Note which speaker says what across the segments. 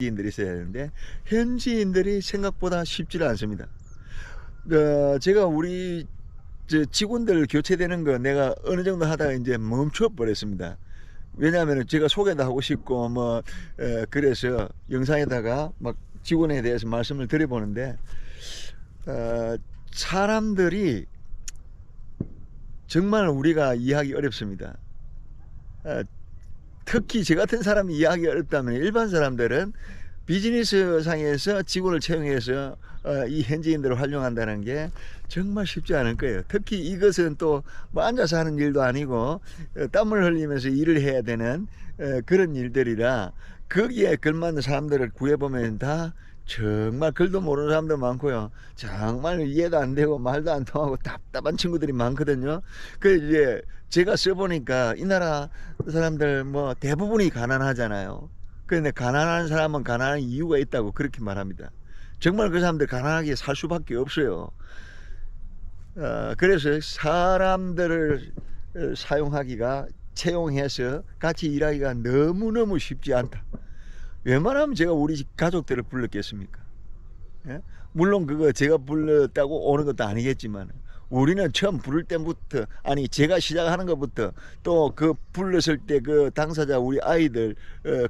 Speaker 1: 현지인들이 있어야 되는데 현지인들이 생각보다 쉽지는 않습니다. 제가 우리 직원들 교체되는 거 내가 어느 정도 하다가 이제 멈춰 버렸습니다. 왜냐하면 제가 소개도 하고 싶고 뭐 그래서 영상에다가 막 직원에 대해서 말씀을 드려보는데 사람들이 정말 우리가 이해하기 어렵습니다. 특히 저 같은 사람이 이해하기 어렵다면 일반 사람들은 비즈니스 상에서 직원을 채용해서 이 현지인들을 활용한다는 게 정말 쉽지 않을 거예요. 특히 이것은 또 뭐 앉아서 하는 일도 아니고 땀을 흘리면서 일을 해야 되는 그런 일들이라 거기에 걸맞는 사람들을 구해보면 다 정말 글도 모르는 사람도 많고요. 정말 이해도 안 되고 말도 안 통하고 답답한 친구들이 많거든요. 그 이제 제가 써보니까 이 나라 사람들 뭐 대부분이 가난하잖아요. 그런데 가난한 사람은 가난한 이유가 있다고 그렇게 말합니다. 정말 그 사람들 가난하게 살 수밖에 없어요. 그래서 사람들을 사용하기가 채용해서 같이 일하기가 너무너무 쉽지 않다. 웬만하면 제가 우리 가족들을 불렀겠습니까? 예? 물론 그거 제가 불렀다고 오는 것도 아니겠지만 우리는 처음 부를 때부터 아니 제가 시작하는 것부터 또 그 불렀을 때 그 당사자 우리 아이들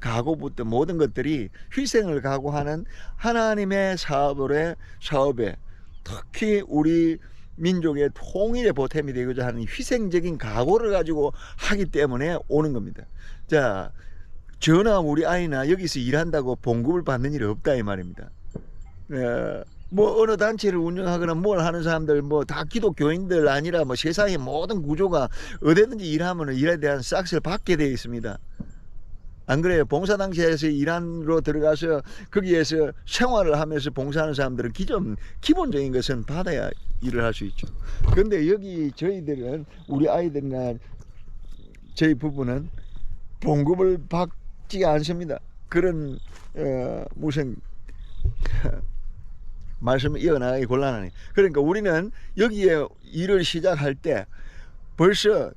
Speaker 1: 각오부터 모든 것들이 희생을 각오하는 하나님의 사업에 특히 우리 민족의 통일의 보탬이 되고자 하는 희생적인 각오를 가지고 하기 때문에 오는 겁니다. 자, 저나 우리 아이나 여기서 일한다고 봉급을 받는 일이 없다 이 말입니다. 뭐 어느 단체를 운영하거나 뭘 하는 사람들 뭐 다 기독교인들 아니라 뭐 세상의 모든 구조가 어디든지 일하면 일에 대한 싹스를 받게 되어 있습니다. 안 그래요? 봉사단체에서 일하러 들어가서 거기에서 생활을 하면서 봉사하는 사람들은 기본적인 것은 받아야 일을 할 수 있죠. 그런데 여기 저희들은 우리 아이들이나 저희 부부는 봉급을 받지 않습니다. 그런 무슨 말씀을 이어나가기 곤란하네. 그러니까 우리는 여기에 일을 시작할 때 벌써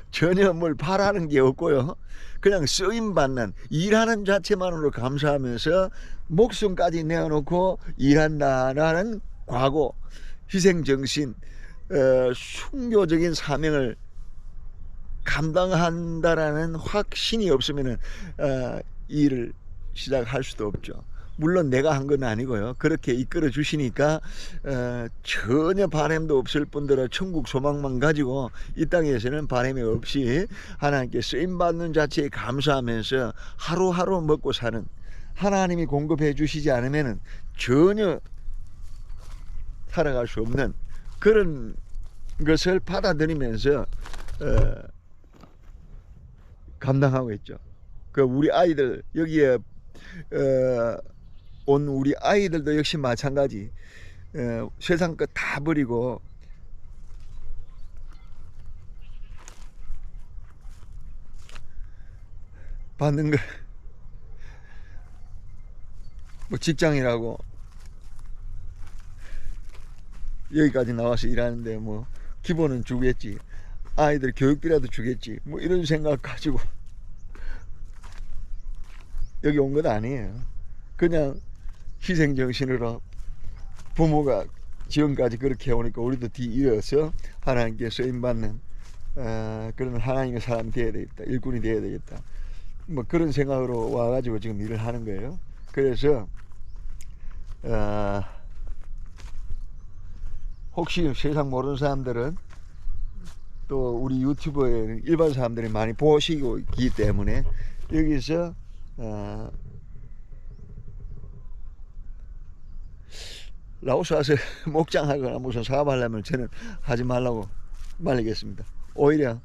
Speaker 1: 전혀 뭘 바라는 게 없고요. 그냥 쓰임받는 일하는 자체만으로 감사하면서 목숨까지 내어놓고 일한다라는 과거, 희생정신, 순교적인 사명을 감당한다라는 확신이 없으면 일을 시작할 수도 없죠. 물론 내가 한 건 아니고요. 그렇게 이끌어 주시니까 전혀 바람도 없을 뿐더러 천국 소망만 가지고 이 땅에서는 바람이 없이 하나님께 쓰임받는 자체에 감사하면서 하루하루 먹고 사는, 하나님이 공급해 주시지 않으면 전혀 살아갈 수 없는 그런 것을 받아들이면서 감당하고 있죠. 그 우리 아이들 여기에 온 우리 아이들도 역시 마찬가지. 세상 것 다 버리고 받는 걸 뭐 직장이라고 여기까지 나와서 일하는데 뭐 기본은 주겠지, 아이들 교육비라도 주겠지, 뭐 이런 생각 가지고 여기 온 건 아니에요. 그냥 희생정신으로 부모가 지금까지 그렇게 해오니까 우리도 뒤이어서 하나님께 쓰임받는 그런 하나님의 사람이 되어야 되겠다, 일꾼이 되어야 되겠다, 뭐 그런 생각으로 와가지고 지금 일을 하는 거예요. 그래서 혹시 세상 모르는 사람들은 또 우리 유튜브에 일반 사람들이 많이 보시고 있기 때문에 여기서 라오스 와서 목장하거나 무슨 사업하려면 저는 하지 말라고 말리겠습니다. 오히려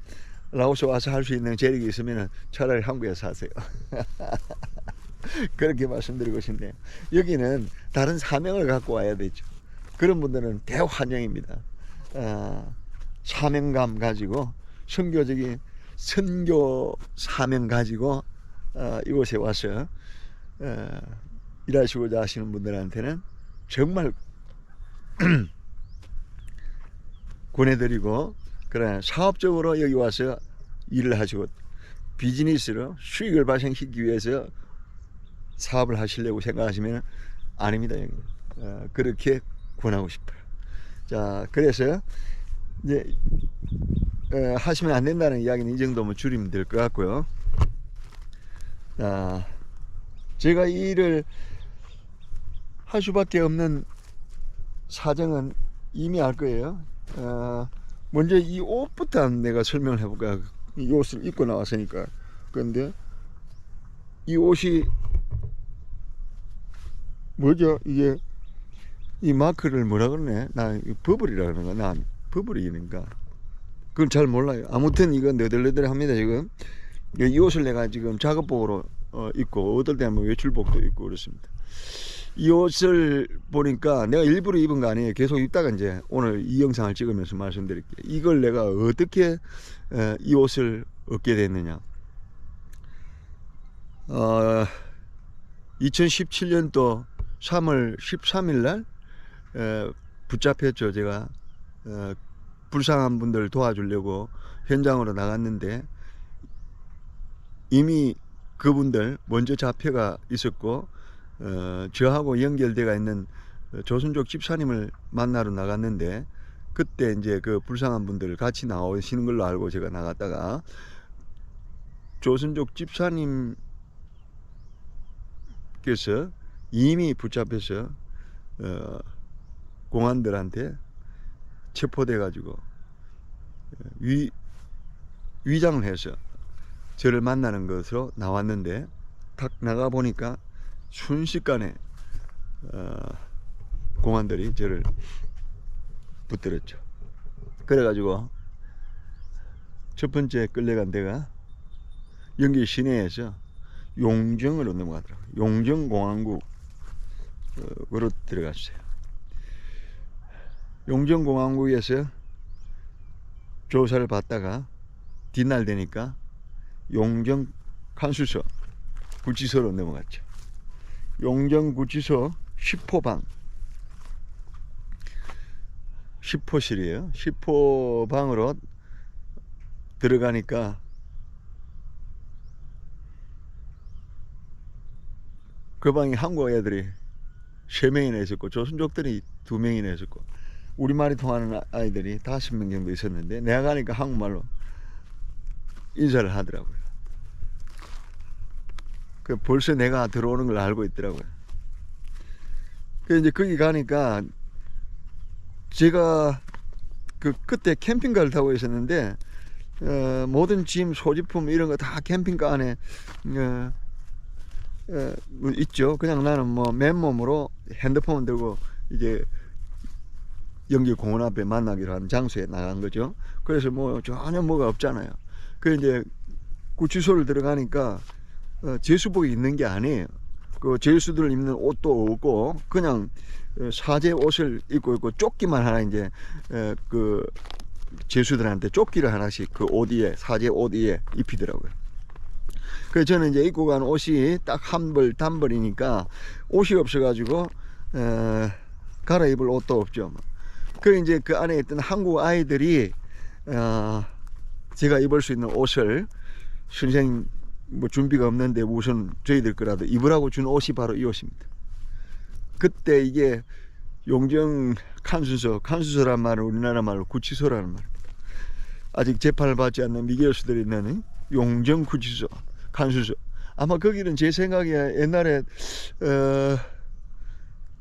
Speaker 1: 라오스 와서 할 수 있는 재력이 있으면 차라리 한국에서 하세요. 그렇게 말씀드리고 싶네요. 여기는 다른 사명을 갖고 와야 되죠. 그런 분들은 대환영입니다. 사명감 가지고 선교적인 선교 사명 가지고 이곳에 와서 일하시고자 하시는 분들한테는 정말 권해드리고, 그래 사업적으로 여기 와서 일을 하시고 비즈니스로 수익을 발생시키기 위해서 사업을 하시려고 생각하시면 아닙니다. 그렇게 권하고 싶어요. 자, 그래서 이제 하시면 안 된다는 이야기는 이 정도면 줄이면 될 것 같고요. 자, 제가 이 일을 할 수밖에 없는 사정은 이미 알 거예요. 먼저 이 옷부터 내가 설명을 해볼까. 이 옷을 입고 나왔으니까. 그런데 이 옷이 뭐죠? 이게 이 마크를 뭐라 그러네? 나 버블이라 그러는 나 버블이니까 그건 잘 몰라요. 아무튼 이건 너덜너덜합니다. 지금 이 옷을 내가 지금 작업복으로 입고 어떨 때는 뭐 외출복도 입고 그렇습니다. 이 옷을 보니까 내가 일부러 입은 거 아니에요. 계속 입다가 이제 오늘 이 영상을 찍으면서 말씀드릴게요. 이걸 내가 어떻게 이 옷을 얻게 됐느냐. 2017년도 3월 13일 날 붙잡혔죠. 제가 불쌍한 분들 도와주려고 현장으로 나갔는데 이미 그분들 먼저 잡혀가 있었고 저하고 연결되어 있는 조선족 집사님을 만나러 나갔는데 그때 이제 그 불쌍한 분들 같이 나오시는 걸로 알고 제가 나갔다가 조선족 집사님께서 이미 붙잡혀서 공안들한테 체포돼 가지고 위장을 해서 저를 만나는 것으로 나왔는데 딱 나가 보니까 순식간에 공안들이 저를 붙들었죠. 그래가지고 첫 번째 끌려간 데가 연기 시내에서 용정으로 넘어가더라고요. 용정공항국으로 들어갔어요. 용정공항국에서 조사를 받다가 뒷날 되니까 용정 간수소 구치소로 넘어갔죠. 용정구치소 10호방 10호실이에요. 10호방으로 들어가니까 그 방에 한국 애들이 3명이나 있었고 조선족들이 2명이나 있었고 우리말이 통하는 아이들이 5명 정도 있었는데 내가 가니까 한국말로 인사를 하더라고요. 그 벌써 내가 들어오는 걸 알고 있더라고요. 그 이제 거기 가니까 제가 그 그때 캠핑카를 타고 있었는데 모든 짐 소지품 이런 거 다 캠핑카 안에 뭐 있죠. 그냥 나는 뭐 맨몸으로 핸드폰 들고 이제 연기 공원 앞에 만나기로 한 장소에 나간 거죠. 그래서 뭐 전혀 뭐가 없잖아요. 그 이제 구치소를 들어가니까 제수복이 있는 게 아니에요. 그 제수들 입는 옷도 없고 그냥 사제 옷을 입고 있고 조끼만 하나 이제 그 제수들한테 조끼를 하나씩 그 옷 위에 사제 옷 위에 입히더라고요. 그래서 저는 이제 입고 간 옷이 딱 한 벌 단벌이니까 옷이 없어가지고 갈아입을 옷도 없죠. 그 이제 그 안에 있던 한국 아이들이 제가 입을 수 있는 옷을 선생님 뭐 준비가 없는데 우선 저희들 거라도 입으라고 준 옷이 바로 이 옷입니다. 그때 이게 용정 칸수소란 말은 우리나라 말로 구치소라는 말입니다. 아직 재판을 받지 않는 미개수들이 있는 용정 구치소 칸수소. 아마 거기는 제 생각에 옛날에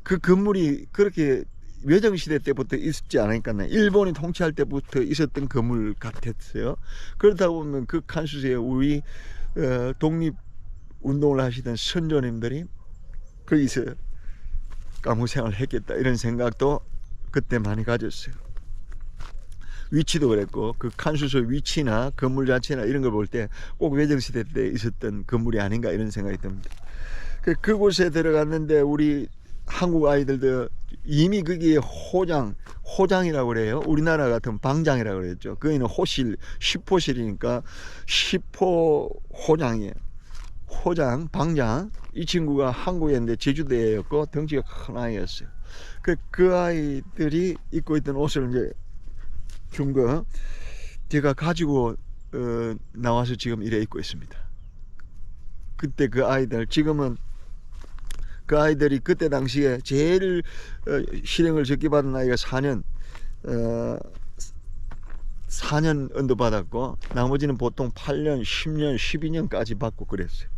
Speaker 1: 그 건물이 그렇게 외정시대 때부터 있었지 않을까. 일본이 통치할 때부터 있었던 건물 같았어요. 그러다 보면 그 칸수소에 우리 독립운동을 하시던 선조님들이 거기서 감옥생활을 했겠다 이런 생각도 그때 많이 가졌어요. 위치도 그랬고 그 칸수소 위치나 건물 자체나 이런 걸 볼 때 꼭 외정시대 때 있었던 건물이 아닌가 이런 생각이 듭니다. 그곳에 들어갔는데 우리 한국 아이들도 이미 거기에 호장이라고 그래요. 우리나라 같은 방장이라고 그랬죠. 거기는 호실 10호실이니까 10호 호장이에요. 호장, 방장. 이 친구가 한국에 있는데 제주도에였고 덩치가 큰 아이였어요. 그 아이들이 입고 있던 옷을 이제 준 거 제가 가지고 나와서 지금 일해 있고 있습니다. 그때 그 아이들, 지금은 그 아이들이 그때 당시에 제일 실형을 적게 받은 아이가 4년 언도 받았고, 나머지는 보통 8년, 10년, 12년까지 받고 그랬어요.